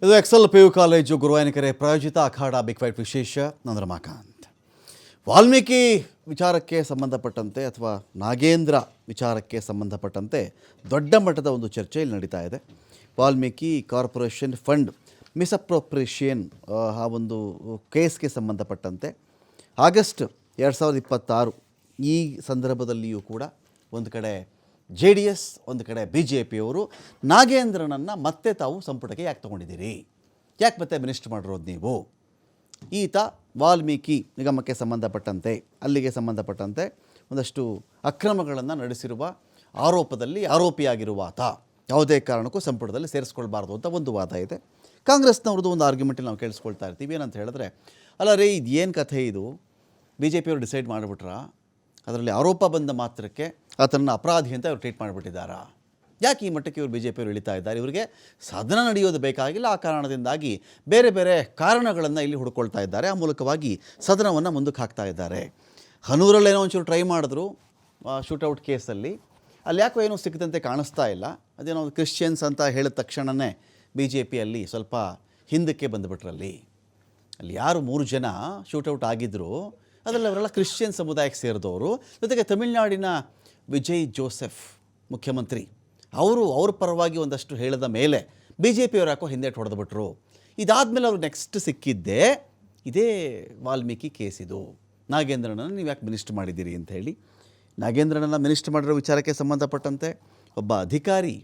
ಇದು Excel PU college Guruvayanakere ಪ್ರಾಯೋಜಿತ ಅಖಾಡ big fight ವಿಶೇಷ. ನಾನು ರಮಾಕಾಂತ್. ವಾಲ್ಮೀಕಿ ವಿಚಾರಕ್ಕೆ ಸಂಬಂಧಪಟ್ಟಂತೆ ಅಥವಾ ನಾಗೇಂದ್ರ ವಿಚಾರಕ್ಕೆ ಸಂಬಂಧಪಟ್ಟಂತೆ ದೊಡ್ಡ ಮಟ್ಟದ ಒಂದು ಚರ್ಚೆ ಇಲ್ಲಿ ನಡೀತಾ ಇದೆ. ವಾಲ್ಮೀಕಿ ಕಾರ್ಪೊರೇಷನ್ ಫಂಡ್ ಮಿಸ್ಅಪ್ರೋಪ್ರಿಯೇಷನ್ ಆ ಒಂದು ಕೇಸ್ಗೆ ಸಂಬಂಧಪಟ್ಟಂತೆ ಆಗಸ್ಟ್ 2026 ಈ ಸಂದರ್ಭದಲ್ಲಿಯೂ ಕೂಡ ಒಂದು ಕಡೆ JDS ಒಂದು ಕಡೆ BJPಯವರು ನಾಗೇಂದ್ರನನ್ನು ಮತ್ತೆ ತಾವು ಸಂಪುಟಕ್ಕೆ ಯಾಕೆ ತೊಗೊಂಡಿದ್ದೀರಿ, ಯಾಕೆ ಮತ್ತೆ ಮಿನಿಸ್ಟರ್ ಮಾಡಿರೋದು ನೀವು, ಈತ ವಾಲ್ಮೀಕಿ ನಿಗಮಕ್ಕೆ ಸಂಬಂಧಪಟ್ಟಂತೆ ಅಲ್ಲಿಗೆ ಸಂಬಂಧಪಟ್ಟಂತೆ ಒಂದಷ್ಟು ಅಕ್ರಮಗಳನ್ನು ನಡೆಸಿರುವ ಆರೋಪದಲ್ಲಿ ಆರೋಪಿಯಾಗಿರುವ ಆತ ಯಾವುದೇ ಕಾರಣಕ್ಕೂ ಸಂಪುಟದಲ್ಲಿ ಸೇರಿಸ್ಕೊಳ್ಬಾರ್ದು ಅಂತ ಒಂದು ವಾದ ಇದೆ. ಕಾಂಗ್ರೆಸ್ನವ್ರದ್ದು ಒಂದು ಆರ್ಗ್ಯುಮೆಂಟಲ್ಲಿ ನಾವು ಕೇಳಿಸ್ಕೊಳ್ತಾ ಇರ್ತೀವಿ. ಏನಂತ ಹೇಳಿದ್ರೆ, ಅಲ್ಲ ರೀ, ಇದು ಏನು ಕಥೆ, ಇದು BJPಯವರು ಡಿಸೈಡ್ ಮಾಡಿಬಿಟ್ರಾ, ಅದರಲ್ಲಿ ಆರೋಪ ಬಂದ ಮಾತ್ರಕ್ಕೆ ಆತನನ್ನು ಅಪರಾಧಿ ಅಂತ ಇವರು ಟ್ರೀಟ್ ಮಾಡಿಬಿಟ್ಟಿದ್ದಾರಾ, ಯಾಕೆ ಈ ಮಟ್ಟಕ್ಕೆ ಇವರು BJPಯವರು ಇಳಿತಾ ಇದ್ದಾರೆ, ಇವರಿಗೆ ಸದನ ನಡೆಯೋದು ಬೇಕಾಗಿಲ್ಲ, ಆ ಕಾರಣದಿಂದಾಗಿ ಬೇರೆ ಬೇರೆ ಕಾರಣಗಳನ್ನು ಇಲ್ಲಿ ಹುಡ್ಕೊಳ್ತಾ ಇದ್ದಾರೆ, ಆ ಮೂಲಕವಾಗಿ ಸದನವನ್ನು ಮುಂದಕ್ಕೆ ಹಾಕ್ತಾ ಇದ್ದಾರೆ. ಹನೂರಲ್ಲೇನೋ ಒಂಚೂರು ಟ್ರೈ ಮಾಡಿದ್ರು ಶೂಟೌಟ್ ಕೇಸಲ್ಲಿ, ಅಲ್ಲಿ ಯಾಕೋ ಏನೋ ಸಿಕ್ಕದಂತೆ ಕಾಣಿಸ್ತಾ ಇಲ್ಲ. ಅದೇನೋ ಕ್ರಿಶ್ಚಿಯನ್ಸ್ ಅಂತ ಹೇಳಿದ ತಕ್ಷಣವೇ BJPಯಲ್ಲಿ ಸ್ವಲ್ಪ ಹಿಂದಕ್ಕೆ ಬಂದುಬಿಟ್ರಲ್ಲಿ. ಅಲ್ಲಿ ಯಾರು 3 ಜನ ಶೂಟೌಟ್ ಆಗಿದ್ದರು ಅದರಲ್ಲಿ ಅವರೆಲ್ಲ ಕ್ರಿಶ್ಚಿಯನ್ ಸಮುದಾಯಕ್ಕೆ ಸೇರಿದವರು. ಜೊತೆಗೆ ತಮಿಳುನಾಡಿನ ವಿಜಯ್ ಜೋಸೆಫ್ ಮುಖ್ಯಮಂತ್ರಿ ಅವ್ರ ಪರವಾಗಿ ಒಂದಷ್ಟು ಹೇಳಿದ ಮೇಲೆ BJPಯವರು ಯಾಕೋ ಹಿಂದೇಟು ಹೊಡೆದುಬಿಟ್ರು. ಇದಾದಮೇಲೆ ಅವ್ರು ನೆಕ್ಸ್ಟ್ ಸಿಕ್ಕಿದ್ದೇ ಇದೇ ವಾಲ್ಮೀಕಿ ಕೇಸ್. ಇದು ನಾಗೇಂದ್ರನನ್ನು ನೀವು ಯಾಕೆ ಮಿನಿಸ್ಟರ್ ಮಾಡಿದ್ದೀರಿ ಅಂತ ಹೇಳಿ. ನಾಗೇಂದ್ರನನ್ನು ಮಿನಿಸ್ಟರ್ ಮಾಡಿರೋ ವಿಚಾರಕ್ಕೆ ಸಂಬಂಧಪಟ್ಟಂತೆ ಒಬ್ಬ ಅಧಿಕಾರಿ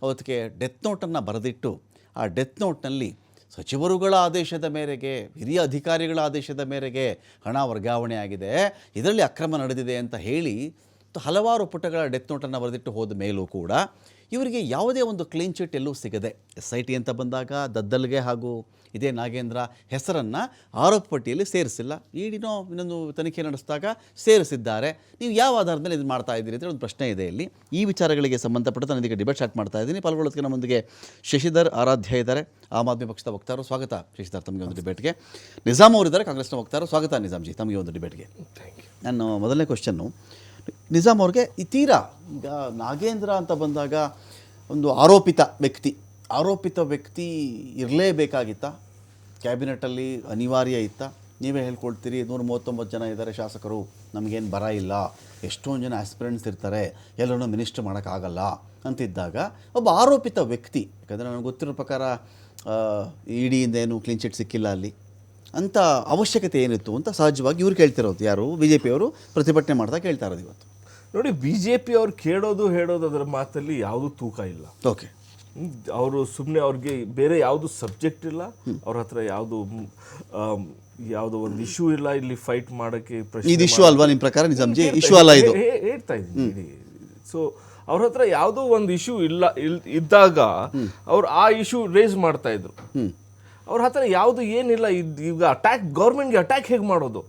ಅವತ್ತಿಗೆ ಡೆತ್ ನೋಟನ್ನು ಬರೆದಿಟ್ಟು, ಆ ಡೆತ್ ನೋಟ್ನಲ್ಲಿ ಸಚಿವರುಗಳ ಆದೇಶದ ಮೇರೆಗೆ, ಹಿರಿಯ ಅಧಿಕಾರಿಗಳ ಆದೇಶದ ಮೇರೆಗೆ ಹಣ ವರ್ಗಾವಣೆ ಆಗಿದೆ, ಇದರಲ್ಲಿ ಅಕ್ರಮ ನಡೆದಿದೆ ಅಂತ ಹೇಳಿ ಹಲವಾರು ಪುಟಗಳ ಡೆತ್ ನೋಟನ್ನು ಬರೆದಿಟ್ಟು ಹೋದ ಮೇಲೂ ಕೂಡ ಇವರಿಗೆ ಯಾವುದೇ ಒಂದು ಕ್ಲೀನ್ ಚಿಟ್ ಎಲ್ಲೂ ಸಿಗದೆ SIT ಅಂತ ಬಂದಾಗ ದದ್ದಲ್ಗೆ ಹಾಗೂ ಇದೇ ನಾಗೇಂದ್ರ ಹೆಸರನ್ನು ಆರೋಪ ಪಟ್ಟಿಯಲ್ಲಿ ಸೇರಿಸಿಲ್ಲ. ಈಡಿನೋ ಇನ್ನೊಂದು ತನಿಖೆ ನಡೆಸಿದಾಗ ಸೇರಿಸಿದ್ದಾರೆ. ನೀವು ಯಾವ ಆಧಾರದ ಮೇಲೆ ಇದು ಮಾಡ್ತಾ ಇದ್ದೀರಿ ಅಂತ ಒಂದು ಪ್ರಶ್ನೆ ಇದೆ ಇಲ್ಲಿ. ಈ ವಿಚಾರಗಳಿಗೆ ಸಂಬಂಧಪಟ್ಟ ನಾನು ಇದಕ್ಕೆ ಡಿಬೇಟ್ ಸ್ಟಾರ್ಟ್ ಮಾಡ್ತಾ ಇದ್ದೀನಿ. ಪಾಲ್ಗೊಳ್ಳೋದಕ್ಕೆ ನಮ್ಮೊಂದಿಗೆ ಶಶಿಧರ್ ಆರಾಧ್ಯ ಇದ್ದಾರೆ, ಆಮ್ ಆದ್ಮಿ ಪಕ್ಷದ ವಕ್ತಾರರು. ಸ್ವಾಗತ ಶಶಿಧರ್ ತಮಗೆ ಒಂದು ಡಿಬೇಟ್ಗೆ. ನಿಜಾಮ್ ಅವರಿದ್ದಾರೆ, ಕಾಂಗ್ರೆಸ್ನ ವಕ್ತಾರರು. ಸ್ವಾಗತ ನಿಜಾಮ್ಜಿ ತಮಗೆ ಒಂದು ಡಿಬೇಟ್ಗೆ. ನಾನು ಮೊದಲನೇ ಕ್ವಶನ್ನು ನಿಜಾಮ್ ಅವ್ರಿಗೆ, ಈ ತೀರಾ ಈಗ ನಾಗೇಂದ್ರ ಅಂತ ಬಂದಾಗ ಒಂದು ಆರೋಪಿತ ವ್ಯಕ್ತಿ ಇರಲೇಬೇಕಾಗಿತ್ತ, ಕ್ಯಾಬಿನೆಟಲ್ಲಿ ಅನಿವಾರ್ಯ ಇತ್ತ? ನೀವೇ ಹೇಳ್ಕೊಳ್ತೀರಿ 139 ಜನ ಇದ್ದಾರೆ ಶಾಸಕರು, ನಮಗೇನು ಬರ ಇಲ್ಲ, ಎಷ್ಟೊಂದು ಜನ ಆಸ್ಪಿರೆಂಟ್ಸ್ ಇರ್ತಾರೆ, ಎಲ್ಲರೂ ಮಿನಿಸ್ಟರ್ ಮಾಡೋಕ್ಕಾಗಲ್ಲ ಅಂತಿದ್ದಾಗ ಒಬ್ಬ ಆರೋಪಿತ ವ್ಯಕ್ತಿ, ಯಾಕಂದರೆ ನನಗೆ ಗೊತ್ತಿರೋ ಪ್ರಕಾರ EDಯಿಂದ ಏನು ಕ್ಲೀನ್ ಚಿಟ್ ಸಿಕ್ಕಿಲ್ಲ ಅಲ್ಲಿ ಅಂತ ಅವಶ್ಯಕತೆ ಏನಿತ್ತು ಅಂತ ಸಹಜವಾಗಿ ಇವ್ರು ಕೇಳ್ತಿರೋದು. ಯಾರು BJPಯವರು ಪ್ರತಿಭಟನೆ ಮಾಡ್ತಾ ಕೇಳ್ತಾ ಇರೋದು ಇವತ್ತು. ನೋಡಿ, BJPಯವ್ರು ಕೇಳೋದು ಹೇಳೋದು ಅದರ ಮಾತಲ್ಲಿ ಯಾವುದೂ ತೂಕ ಇಲ್ಲ. ಓಕೆ, ಅವರು ಸುಮ್ಮನೆ ಅವ್ರಿಗೆ ಬೇರೆ ಯಾವುದು ಸಬ್ಜೆಕ್ಟ್ ಇಲ್ಲ, ಅವ್ರ ಹತ್ರ ಯಾವುದೋ ಒಂದು ಇಶ್ಯೂ ಇಲ್ಲ ಇಲ್ಲಿ ಫೈಟ್ ಮಾಡೋಕ್ಕೆ. ಇದು ಇಶ್ಯೂ ಅಲ್ವಾ ನಿಮ್ಮ ಪ್ರಕಾರ ನಿಜಾಮ್ಜಿ? ಇಶ್ಯೂ ಅಲ್ಲ ಇದು, ಹೇಳ್ತಾ ಇದ್ದೀನಿ. ಸೊ ಅವ್ರ ಹತ್ರ ಯಾವುದೋ ಒಂದು ಇಶ್ಯೂ ಇದ್ದಾಗ ಅವ್ರು ಆ ಇಶ್ಯೂ ರೇಸ್ ಮಾಡ್ತಾ ಇದ್ರು. ಅವ್ರ ಹತ್ರ ಯಾವುದು ಏನಿಲ್ಲ. ಈಗ ಗೌರ್ಮೆಂಟ್ಗೆ ಅಟ್ಯಾಕ್ ಹೇಗೆ ಮಾಡೋದು,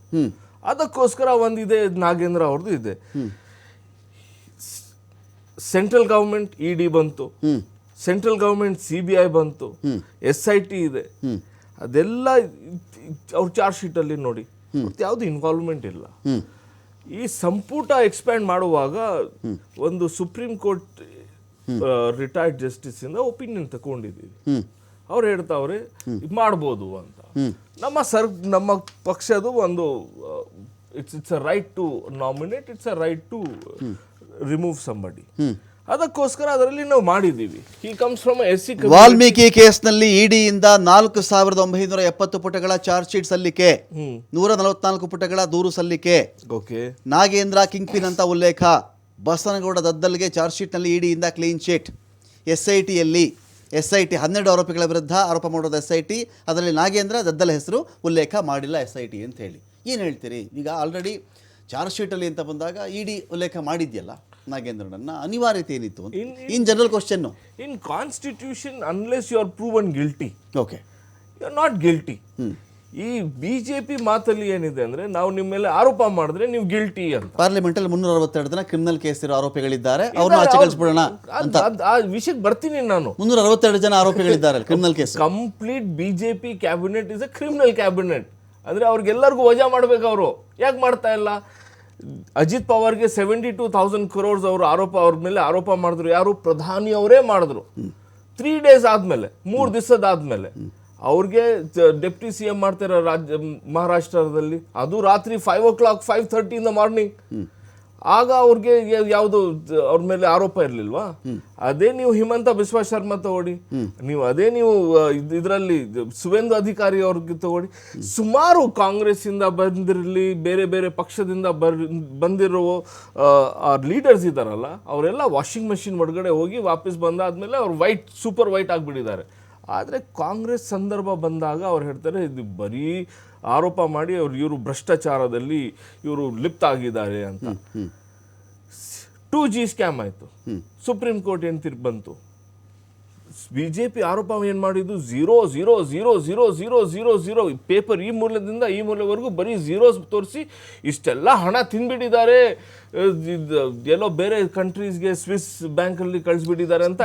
ಅದಕ್ಕೋಸ್ಕರ ಒಂದಿದೆ, ನಾಗೇಂದ್ರ ಅವ್ರದ್ದು ಇದೆ. ಸೆಂಟ್ರಲ್ ಗೌರ್ಮೆಂಟ್ ED ಬಂತು, ಸೆಂಟ್ರಲ್ ಗೌರ್ಮೆಂಟ್ CBI ಬಂತು, SIT ಇದೆ, ಅದೆಲ್ಲ ಅವ್ರ ಚಾರ್ಜ್ ಶೀಟಲ್ಲಿ ನೋಡಿ ಯಾವುದು ಇನ್ವಾಲ್ವ್ಮೆಂಟ್ ಇಲ್ಲ. ಈ ಸಂಪುಟ ಎಕ್ಸ್ಪ್ಯಾಂಡ್ ಮಾಡುವಾಗ ಒಂದು ಸುಪ್ರೀಂ ಕೋರ್ಟ್ ರಿಟೈರ್ಡ್ ಜಸ್ಟಿಸ್ ಇಂದ ಒಪಿನಿಯನ್ ತಗೊಂಡಿದ್ದೀವಿ. ಅವ್ರು ಹೇಳ್ತಾವ್ರೆ ಮಾಡ್ಬೋದು ಅಂತ. ನಮ್ಮ ಪಕ್ಷದ ಒಂದು it's a right to nominate, it's a right to remove somebody. ಅದಕ್ಕೋಸ್ಕರ ಅದರಲ್ಲಿ ನಾವು ಮಾಡಿದ್ದೀವಿ. He comes from SC. Valmiki ಕೇಸ್ನಲ್ಲಿ EDಯಿಂದ 4970 ಪುಟಗಳ ಚಾರ್ಜ್ ಶೀಟ್ ಸಲ್ಲಿಕೆ, 144 ಪುಟಗಳ ದೂರು ಸಲ್ಲಿಕೆ. ಓಕೆ, ನಾಗೇಂದ್ರ ಕಿಂಗ್ ಪಿನ್ ಅಂತ ಉಲ್ಲೇಖ, ಬಸನಗೌಡ ದದ್ದಲ್ಗೆ ಚಾರ್ಜ್ ಶೀಟ್ನಲ್ಲಿ EDಯಿಂದ ಕ್ಲೀನ್ ಶೀಟ್. SITಯಲ್ಲಿ SIT 12 ಆರೋಪಿಗಳ ವಿರುದ್ಧ ಆರೋಪ ಮಾಡೋದು SIT, ಅದರಲ್ಲಿ ನಾಗೇಂದ್ರ ದದ್ದಲ್ ಹೆಸರು ಉಲ್ಲೇಖ ಮಾಡಿಲ್ಲ SIT ಅಂತ ಹೇಳಿ. ಏನು ಹೇಳ್ತೀರಿ? ಈಗ ಆಲ್ರೆಡಿ ಚಾರ್ಜ್ ಶೀಟಲ್ಲಿ ಅಂತ ಬಂದಾಗ ED ಉಲ್ಲೇಖ ಮಾಡಿದ್ಯಲ್ಲ ನಾಗೇಂದ್ರನನ್ನ, ಅನಿವಾರ್ಯತೆ ಏನಿತ್ತು in general question? In constitution unless you are proven guilty, okay, you are not guilty. ಈ BJP ಮಾತಲ್ಲಿ ಏನಿದೆ ಅಂದ್ರೆ, ನಾವು ನಿಮ್ಮ ಮೇಲೆ ಆರೋಪ ಮಾಡಿದ್ರೆ ನೀವು ಗಿಲ್ಟಿ ಅಂತ. ಪಾರ್ಲಿಮೆಂಟಲ್ಲಿ 362 ಜನ ಕ್ರಿಮಿನಲ್ ಕೇಸ್ ಇರೋ ಆರೋಪಿಗಳಿದ್ದಾರೆ, ಅವ್ರನ್ನ ಆಚೆ ಕಳಿಸ್ಬಿಡೋಣ ಅಂತ. ಆ ವಿಷಯಕ್ಕೆ ಬರ್ತೀನಿ ನಾನು. 362 ಜನ ಆರೋಪಿಗಳಿದ್ದಾರೆ criminal case. Complete BJP cabinet is a criminal cabinet. ಅಂದ್ರೆ ಅವ್ರಿಗೆಲ್ಲರಿಗೂ ವಜಾ ಮಾಡ್ಬೇಕು. ಅವರು ಯಾಕೆ ಮಾಡ್ತಾ ಇಲ್ಲ? ಅಜಿತ್ ಪವಾರ್ಗೆ 72,000 crores ಅವರು ಅವ್ರ ಮೇಲೆ ಆರೋಪ ಮಾಡಿದ್ರು. ಯಾರು? ಪ್ರಧಾನಿ ಅವರೇ ಮಾಡಿದ್ರು. 3 days ಆದ್ಮೇಲೆ 3 ದಿವಸದಾದ್ಮೇಲೆ ಅವ್ರಿಗೆ ಡೆಪ್ಟಿ CM ಮಾಡ್ತಾರೆ ಮಹಾರಾಷ್ಟ್ರದಲ್ಲಿ, ಅದು ರಾತ್ರಿ 5 o'clock 5:30 in the morning. ಆಗ ಅವ್ರಿಗೆ ಯಾವುದು ಅವ್ರ ಮೇಲೆ ಆರೋಪ ಇರ್ಲಿಲ್ವಾ? ಅದೇ ನೀವು ಹಿಮಂತ ಬಿಸ್ವಾ ಶರ್ಮಾ ತಗೊಳ್ಳಿ, ನೀವು ಅದೇ ನೀವು ಇದರಲ್ಲಿ ಸುವೇಂದು ಅಧಿಕಾರಿ ಅವ್ರಿಗೆ ತಗೊಳ್ಳಿ, ಸುಮಾರು ಕಾಂಗ್ರೆಸ್ ಇಂದ ಬಂದಿರಲಿ, ಬೇರೆ ಬೇರೆ ಪಕ್ಷದಿಂದ ಬಂದಿರೋ ಲೀಡರ್ಸ್ ಇದ್ದಾರಲ್ಲ, ಅವರೆಲ್ಲ ವಾಷಿಂಗ್ ಮೆಷಿನ್ ಒಳಗಡೆ ಹೋಗಿ ವಾಪಸ್ ಬಂದಾದ್ಮೇಲೆ ಅವ್ರು ಸೂಪರ್ ವೈಟ್ ಆಗಿಬಿಟ್ಟಿದ್ದಾರೆ. ಆದರೆ ಕಾಂಗ್ರೆಸ್ ಸಂದರ್ಭ ಬಂದಾಗ ಅವ್ರು ಹೇಳ್ತಾರೆ ಇದು ಬರೀ ಆರೋಪ ಮಾಡಿ ಇವರು ಭ್ರಷ್ಟಾಚಾರದಲ್ಲಿ ಇವರು ಲಿಪ್ತ ಆಗಿದ್ದಾರೆ ಅಂತ. 2G ಸ್ಕ್ಯಾಮ್ ಆಯಿತು, ಸುಪ್ರೀಂ ಕೋರ್ಟ್ ಏನು ತೀರ್ಪು ಬಂತು. BJP ಆರೋಪ ಏನು ಮಾಡಿದ್ದು 0.0000000 ಪೇಪರ್ ಈ ಮೂಲದಿಂದ ಈ ಮೂಲವರೆಗೂ ಬರೀ ಝೀರೋಸ್ ತೋರಿಸಿ ಇಷ್ಟೆಲ್ಲ ಹಣ ತಿಂದ್ಬಿಟ್ಟಿದ್ದಾರೆ, ಎಲ್ಲೋ ಬೇರೆ ಕಂಟ್ರೀಸ್ಗೆ ಸ್ವಿಸ್ ಬ್ಯಾಂಕಲ್ಲಿ ಕಳಿಸ್ಬಿಟ್ಟಿದ್ದಾರೆ ಅಂತ.